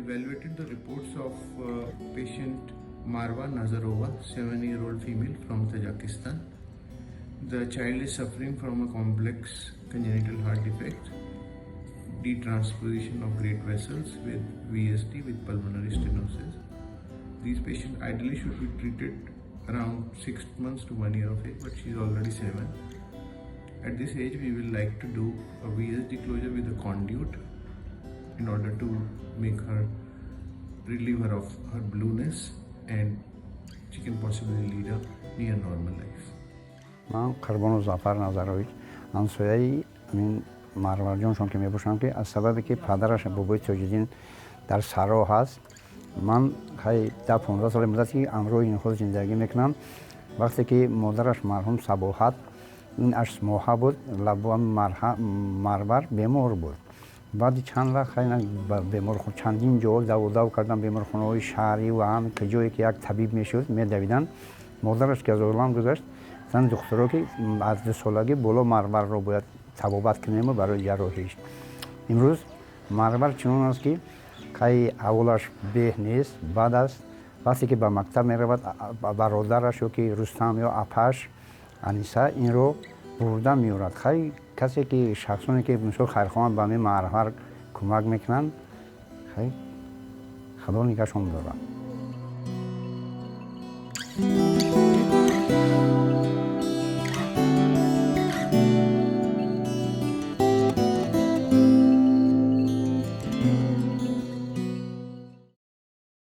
evaluated the reports of patient Marwa Nazarova, 7-year-old female from Tajikistan. The child is suffering from a complex congenital heart defect, detransposition of great vessels with VSD with pulmonary stenosis. These patients ideally should be treated around 6 months to 1 year of age, but she is already 7. At this age, we will like to do a VSD closure with a conduit in order to make her relieve her of her blueness, and she can possibly lead a near normal life. من قربان زعفر نظروی انسویی من مروه جانشون که میبوشم که از سببی که پدرش بابای تاجدین در سرا هست من خیلی 15 سال مدتی امروز این خود زندگی میکنم. وقتی که مادرش مرحوم صباحت این 8 ماه بود لبو مربر بیمار بود. بعد چند وقت خیلی بیمار خون چندین جا دو کردم بیمار خونه‌های شهری و هم که جایی که یک طبیب میشد میدویدن. مادرش که از عالم گذشت زن دخترها که از 2 سالگی بالا مربر رو باید طبابت کنیم برای جراحیش. امروز مربر چنان است که خیلی اولش به نیست. بعد از وقتی که به مکتب میرود برادرش که رستم یا اپش انیسه این رو برده میورد. خیلی کسی که شخصانی که مثل خیرخوان به می مربر کمک میکنن خیلی خدا نگهشون دارد.